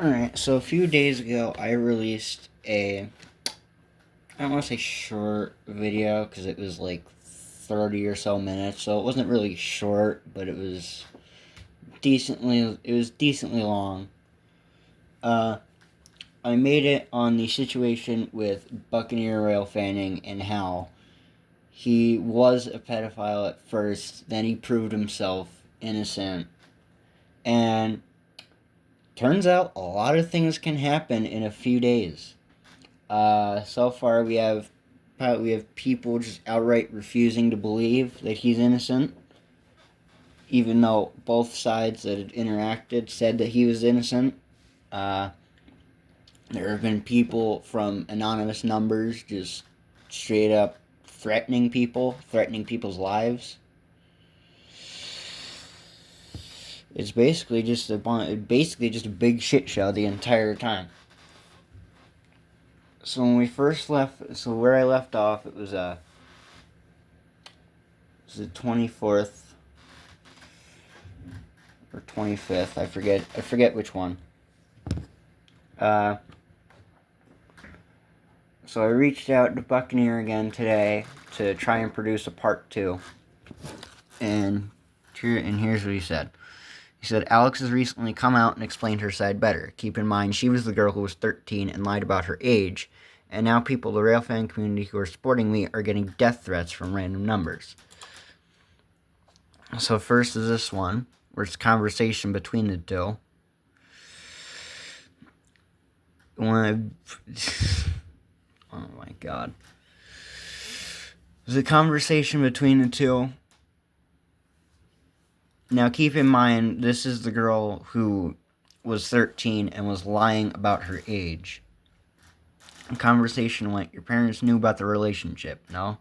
Alright, so a few days ago I released I don't want to say short video because it was like 30 or so minutes, so it wasn't really short, but it was decently long. Uh, I made it on the situation with Buccaneer railfanning and how he was a pedophile at first, then he proved himself innocent, and turns out a lot of things can happen in a few days. So far we have people just outright refusing to believe that he's innocent, even though both sides that had interacted said that he was innocent. Uh, there have been people from anonymous numbers just straight up threatening people's lives. It's basically just a big shit show the entire time. So when we first left, so where I left off, it was the 24th or 25th. I forget which one. Uh, so I reached out to Buccaneer again today to try and produce a part 2. And here's what he said. He said, Alex has recently come out and explained her side better. Keep in mind, she was the girl who was 13 and lied about her age, and now people in the rail fan community who are supporting me are getting death threats from random numbers. So first is this one, where it's a conversation between the two. Oh my god. There's a conversation between the two. Now keep in mind, this is the girl who was 13 and was lying about her age. The conversation went, your parents knew about the relationship, no?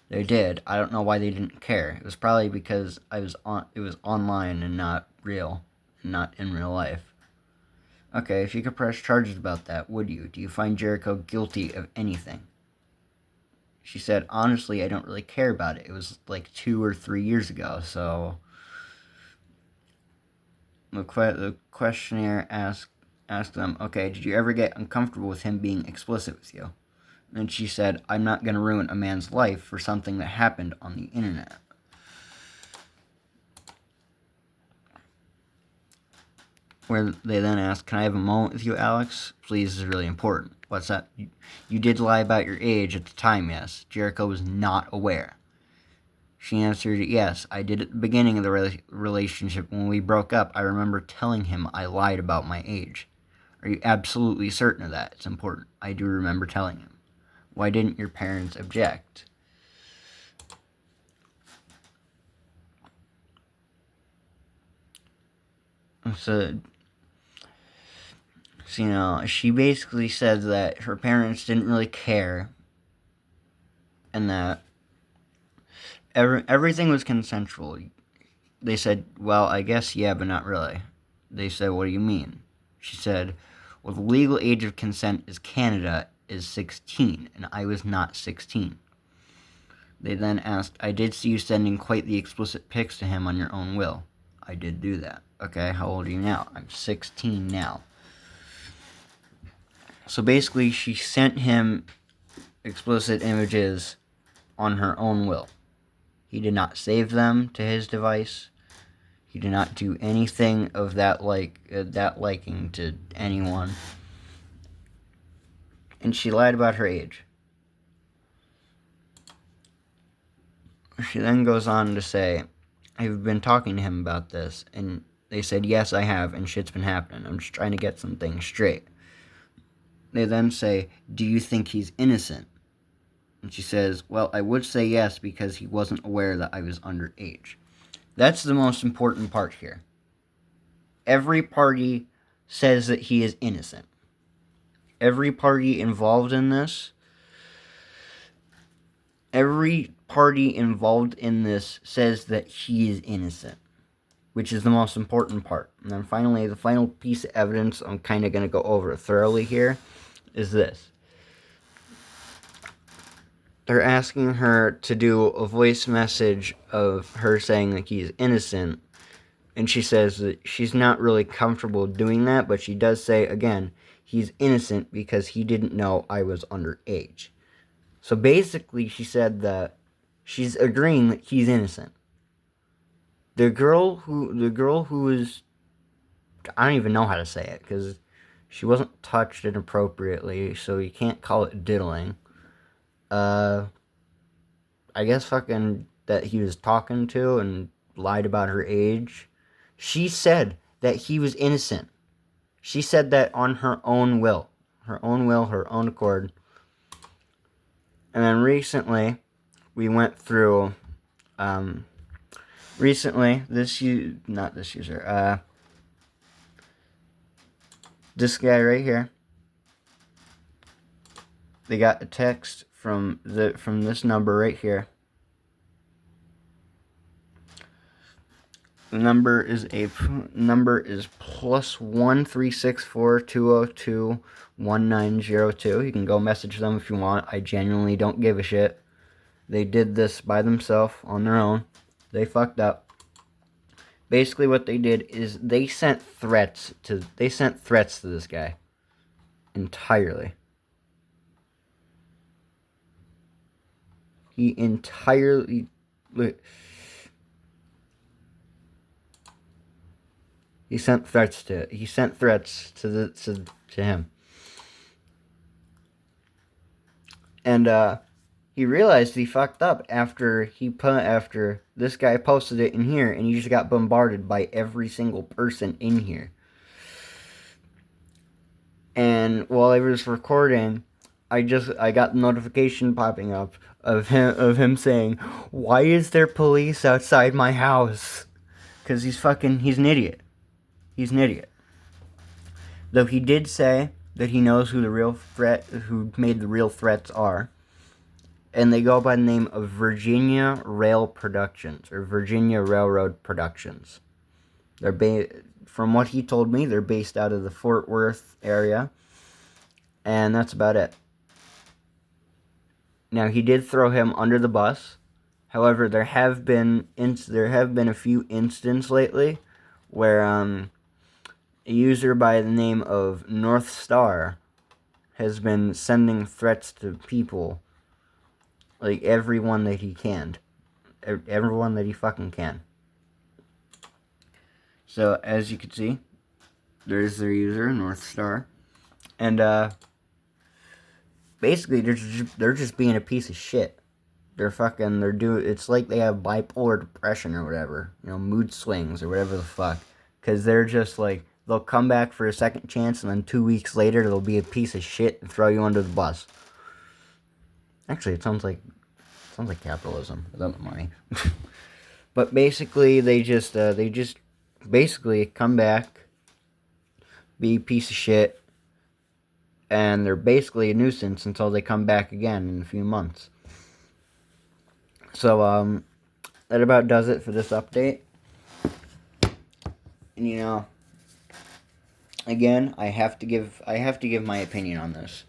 They did. I don't know why they didn't care. It was probably because it was online and not real, not in real life. Okay, if you could press charges about that, would you? Do you find Jericho guilty of anything? She said, honestly, I don't really care about it. It was like 2 or 3 years ago, so... The questionnaire asked them, okay, did you ever get uncomfortable with him being explicit with you? And she said, I'm not going to ruin a man's life for something that happened on the internet. Where they then asked, can I have a moment with you, Alex? Please, this is really important. What's that? You did lie about your age at the time, yes. Jericho was not aware. She answered, yes, I did at the beginning of the relationship. When we broke up, I remember telling him I lied about my age. Are you absolutely certain of that? It's important. I do remember telling him. Why didn't your parents object? So she basically said that her parents didn't really care and that everything was consensual. They said, well, I guess yeah, but not really. They said, what do you mean? She said, well, the legal age of consent is Canada is 16, and I was not 16. They then asked, I did see you sending quite the explicit pics to him on your own will. I did do that. Okay, how old are you now? I'm 16 now. So basically, she sent him explicit images on her own will. He did not save them to his device. He did not do anything of that liking to anyone. And she lied about her age. She then goes on to say, I've been talking to him about this, and they said, yes, I have, and shit's been happening. I'm just trying to get some things straight. They then say, do you think he's innocent? And she says, well, I would say yes because he wasn't aware that I was underage. That's the most important part here. Every party says that he is innocent. Every party involved in this says that he is innocent, which is the most important part. And then finally, the final piece of evidence, I'm kind of going to go over it thoroughly here, is this. They're asking her to do a voice message of her saying that he's innocent And she says that she's not really comfortable doing that, but she does say, again, he's innocent because he didn't know I was underage. So basically, she said that she's agreeing that he's innocent. The girl who was, I don't even know how to say it, because she wasn't touched inappropriately, so you can't call it diddling. I guess fucking that he was talking to and lied about her age. She said that he was innocent. She said that on her own will. Her own accord. And then recently, we went through, recently, this guy right here, they got a text from this number right here. The number is +1 364 202 1902. You can go message them if you want. I genuinely don't give a shit. They did this by themselves on their own. They fucked up. Basically, what they did is they sent threats to this guy entirely. He entirely. He sent threats to him. And he realized he fucked up after this guy posted it in here, and he just got bombarded by every single person in here. And while I was recording, I got the notification popping up of him saying, "Why is there police outside my house?" Because he's an idiot. He's an idiot. Though he did say that he knows who made the real threats are. And they go by the name of Virginia Rail Productions, or Virginia Railroad Productions. From what he told me, they're based out of the Fort Worth area. And that's about it. Now, he did throw him under the bus. However, there have been a few instances lately where a user by the name of North Star has been sending threats to people, like everyone that he fucking can. So as you can see, there's their user, North Star, and basically they're just being a piece of shit. It's like they have bipolar depression or whatever, mood swings or whatever the fuck. Because they're just like, they'll come back for a second chance, and then 2 weeks later, they'll be a piece of shit and throw you under the bus. Actually, it sounds like capitalism without the money. But basically, they just basically come back, be a piece of shit, and they're basically a nuisance until they come back again in a few months. So, that about does it for this update. And again, I have to give my opinion on this.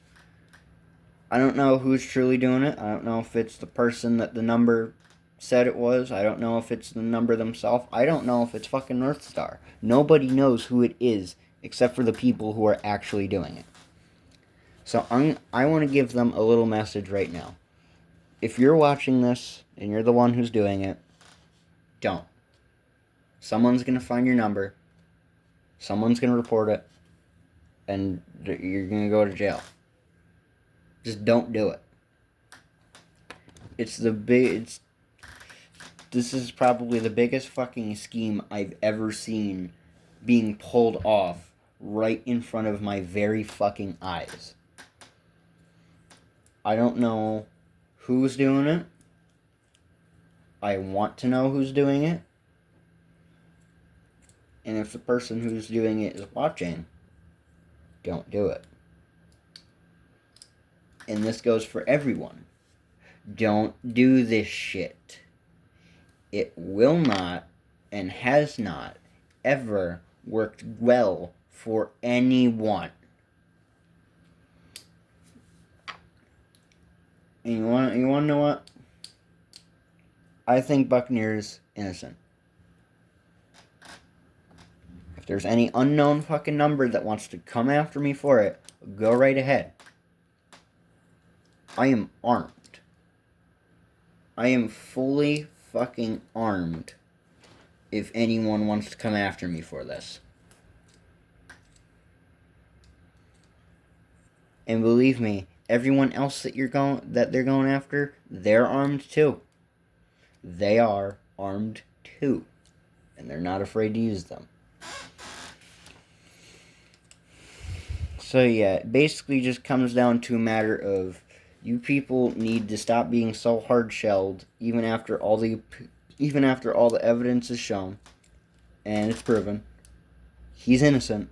I don't know who's truly doing it. I don't know if it's the person that the number said it was. I don't know if it's the number themselves. I don't know if it's fucking North Star. Nobody knows who it is except for the people who are actually doing it. So I want to give them a little message right now. If you're watching this and you're the one who's doing it, don't. Someone's going to find your number. Someone's going to report it. And you're going to go to jail. Just don't do it. This is probably the biggest fucking scheme I've ever seen being pulled off right in front of my very fucking eyes. I don't know who's doing it. I want to know who's doing it. And if the person who's doing it is watching, don't do it. And this goes for everyone. Don't do this shit. It will not and has not ever worked well for anyone. And you want to know what? I think Buccaneer's innocent. If there's any unknown fucking number that wants to come after me for it, go right ahead. I am armed. I am fully fucking armed if anyone wants to come after me for this. And believe me, everyone else that they're going after, they're armed too. They are armed too. And they're not afraid to use them. So yeah, it basically just comes down to a matter of you people need to stop being so hard-shelled even after all the evidence is shown and it's proven. He's innocent.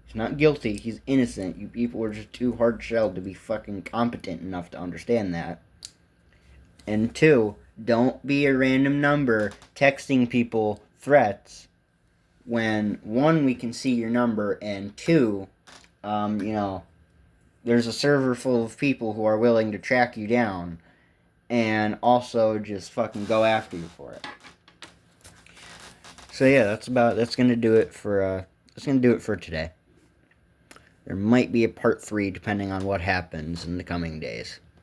He's not guilty. He's innocent. You people are just too hard-shelled to be fucking competent enough to understand that. And 2, don't be a random number texting people threats when 1, we can see your number, and 2, there's a server full of people who are willing to track you down and also just fucking go after you for it. So yeah, that's gonna do it for today. There might be a part 3 depending on what happens in the coming days.